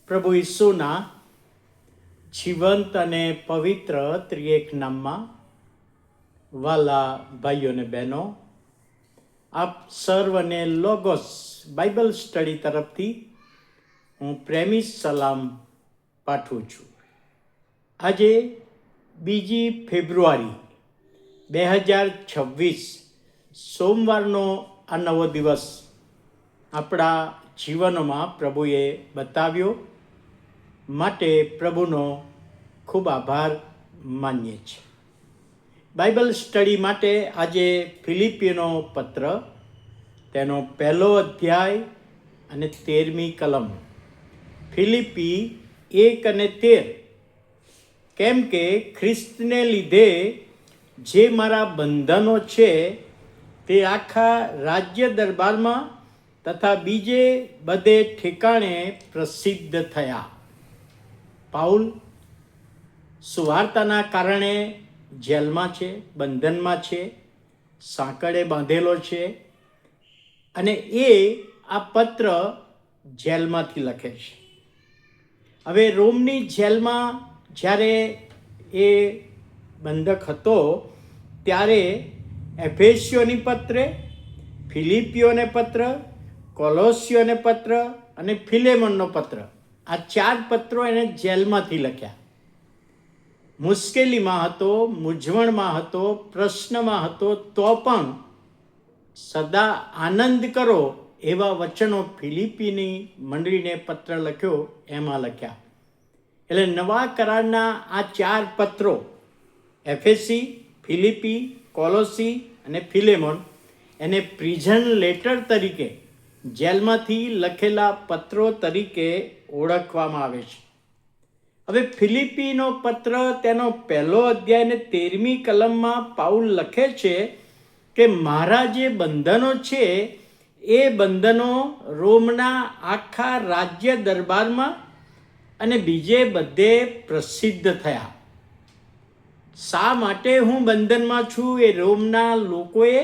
પ્રભુ ઈસુના જીવંત અને પવિત્ર ત્રિએક નામમાં વાલા ભાઈઓ અને બહેનો, આપ સર્વને લોગોસ બાઇબલ સ્ટડી તરફથી હું પ્રેમી સલામ પાઠવું છું. આજે 2 ફેબ્રુઆરી 2026 સોમવારનો આ નવો દિવસ આપણા જીવનમાં પ્રભુએ બતાવ્યો માટે પ્રભુનો ખૂબ આભાર માનીએ છીએ. બાઇબલ સ્ટડી માટે આજે ફિલિપીનો પત્ર, તેનો 1 અધ્યાય અને 13મી કલમ, ફિલિપી 1 અને 13. કેમ કે ખ્રિસ્તને લીધે જે મારા બંધનો છે તે આખા રાજ્ય દરબારમાં તથા બીજે બધે ઠેકાણે પ્રસિદ્ધ થયા. પાઉલ સુવાર્તાના કારણે જેલમાં છે, બંધનમાં છે, સાંકળે બાંધેલો છે અને એ આ પત્ર જેલમાંથી લખે છે. હવે રોમની જેલમાં જ્યારે એ બંધક હતો ત્યારે એફેસીઓની પત્ર, ફિલિપીઓને પત્ર, કોલોસીઓને પત્ર અને ફિલેમોનનો પત્ર, આ 4 પત્રો એને જેલમાંથી લખ્યા. મુશ્કેલીમાં હતો, મૂંઝવણમાં હતો, પ્રશ્નમાં હતો, તો પણ સદા આનંદ કરો એવા વચનો ફિલિપીની મંડળીને પત્ર લખ્યો એમાં લખ્યા. એટલે નવા કરારના આ 4 પત્રો, એફેસી, ફિલિપી, કોલોસી અને ફિલેમોન, એને પ્રિઝન લેટર તરીકે, જેલમાંથી લખેલા પત્રો તરીકે ઓળખવામાં આવે છે. હવે ફિલિપીનો પત્ર તેનો 1 અધ્યાય અને 13મી કલમમાં પાઉલ લખે છે કે મારા જે બંધનો છે એ બંધનો રોમના આખા રાજ્ય દરબારમાં અને બીજે બધે પ્રસિદ્ધ થયા. શા માટે હું બંધનમાં છું એ રોમના લોકોએ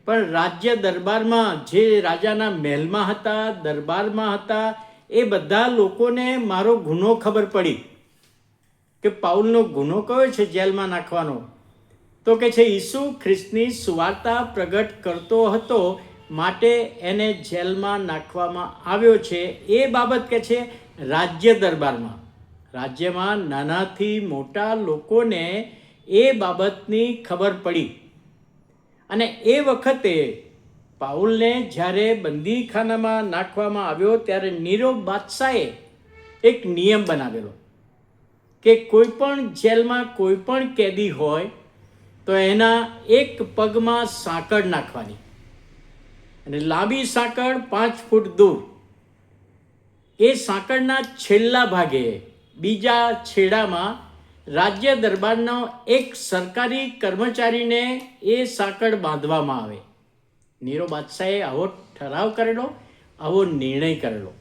પણ રાજ્ય દરબારમાં, જે રાજાના મહેલમાં હતા, દરબારમાં હતા, એ બધા લોકોને મારો ગુનો ખબર પડી કે પાઉલનો ગુનો કયો છે જેલમાં નાખવાનો? તો કે છે ઈસુ ખ્રિસ્તની સુવાર્તા પ્રગટ કરતો હતો માટે એને જેલમાં નાખવામાં આવ્યો છે. એ બાબત કે છે રાજ્ય દરબારમાં, રાજ્યમાં નાનાથી મોટા લોકોને એ બાબતની ખબર પડી. અને એ વખતે પાઉલને જ્યારે બંદીખાનામાં નાખવામાં આવ્યો ત્યારે નીરો બાદશાહે એક નિયમ બનાવેલો કે કોઈ પણ જેલમાં કોઈ પણ કેદી હોય તો એના એક પગમાં સાંકળ નાખવાની અને લાંબી સાંકળ 5 ફૂટ દૂર, એ સાંકળના છેલ્લા ભાગે બીજા છેડામાં રાજ્ય દરબારનો એક સરકારી કર્મચારીને એ સાંકળ બાંધવામાં આવે. નીરો બાદશાહે આવો ઠરાવ કરેલો, આવો નિર્ણય કરેલો.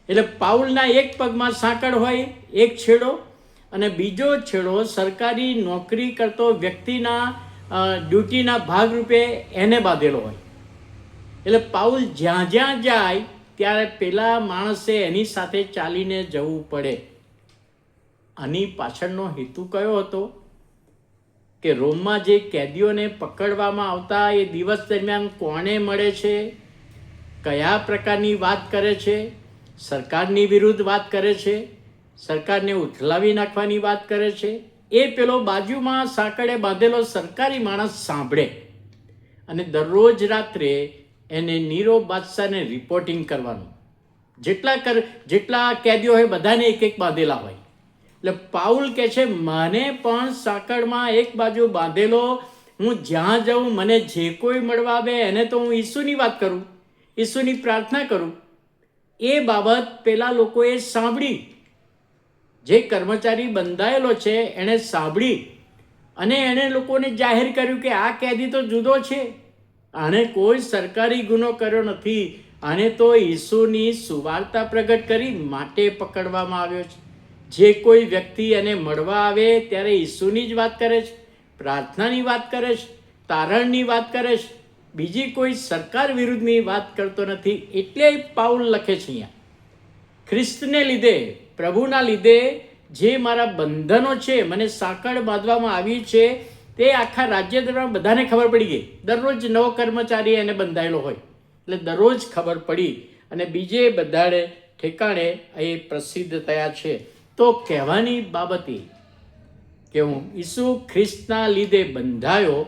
એટલે પાઉલના એક પગમાં સાંકળ હોય એક છેડો, અને બીજો છેડો સરકારી નોકરી કરતો વ્યક્તિના ડ્યુટીના ભાગરૂપે એને બાંધેલો હોય. એટલે પાઉલ જ્યાં જ્યાં જાય ત્યારે પેલા માણસે એની સાથે ચાલીને જવું પડે. આની પાછળનો હેતુ કયો હતો? કે રોમમાં જે કેદીઓને પકડવામાં આવતા એ દિવસ દરમિયાન કોને મળે છે, કયા પ્રકારની વાત કરે છે, સરકારની વિરુદ્ધ વાત કરે છે, સરકારને ઉથલાવી નાખવાની વાત કરે છે, એ પેલો બાજુમાં સાંકળે બાંધેલો સરકારી માણસ સાંભળે અને દરરોજ રાત્રે એને નીરો બાદશાહને રિપોર્ટિંગ કરવાનું. જેટલા કેદીઓ હોય બધાને એક એક બાંધેલા હોય. એટલે પાઉલ કહે છે મને પણ સાંકળમાં એક બાજુ બાંધેલો, હું જ્યાં જાઉં મને જે કોઈ મળવા આવે એને તો હું ઈસુની વાત કરું, ઈસુની પ્રાર્થના કરું. એ બાબત પેલા લોકોએ સાંભળી. જે કર્મચારી બંધાયેલો છે એણે સાંભળી અને એણે લોકોને જાહેર કર્યું કે આ કેદી તો જુદો છે, આણે કોઈ સરકારી ગુનો કર્યો નથી, આને તો ઈસુની સુવાર્તા પ્રગટ કરી માટે પકડવામાં આવ્યો છે. જે કોઈ વ્યક્તિ એને મળવા આવે ત્યારે ઈસુની જ વાત કરે છે, પ્રાર્થનાની વાત કરે છે, તારણની વાત કરે છે, બીજી કોઈ સરકાર વિરુદ્ધની વાત કરતો નથી. એટલે પાઉલ લખે છે અહીંયા ખ્રિસ્તને લીધે, પ્રભુના લીધે જે મારા બંધનો છે, મને સાંકળ બાંધવામાં આવી છે, તે આખા રાજ્ય દરમિયાન બધાને ખબર પડી ગઈ. દરરોજ નવો કર્મચારી એને બંધાયેલો હોય એટલે દરરોજ ખબર પડી અને બીજે બધાને ઠેકાણે એ પ્રસિદ્ધ થયા છે. તો કહેવાની બાબત એ કે હું ઈસુ ખ્રિસ્તના લીધે બંધાયો,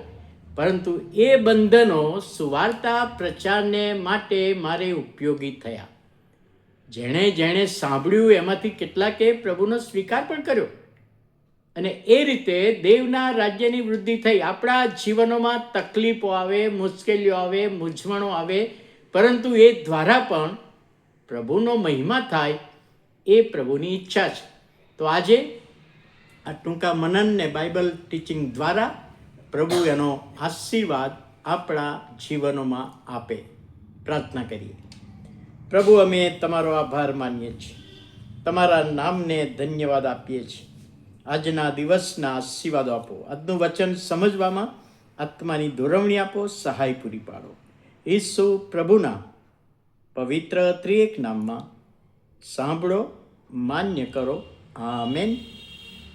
પરંતુ એ બંધનો સુવાર્તા પ્રચારને માટે મારે ઉપયોગી થયા. જેણે જેણે સાંભળ્યું એમાંથી કેટલાકે પ્રભુનો સ્વીકાર પણ કર્યો અને એ રીતે દેવના રાજ્યની વૃદ્ધિ થઈ. આપણા જીવનોમાં તકલીફો આવે, મુશ્કેલીઓ આવે, મૂંઝવણો આવે, પરંતુ એ દ્વારા પણ પ્રભુનો મહિમા થાય એ પ્રભુની ઈચ્છા છે. તો આજે આ ટૂંકા મનનને બાઇબલ ટીચિંગ દ્વારા પ્રભુ એનો આશીર્વાદ આપણા જીવનોમાં આપે. પ્રાર્થના કરીએ. પ્રભુ, અમે તમારો આભાર માનીએ છીએ, તમારા નામને ધન્યવાદ આપીએ છીએ. આજના દિવસના આશીર્વાદો આપો. આજનું વચન સમજવામાં આત્માની દોરવણી આપો, સહાય પૂરી પાડો. ઈસુ પ્રભુના પવિત્ર ત્રિએક નામમાં સાંભળો, માન્ય કરો. આમેન.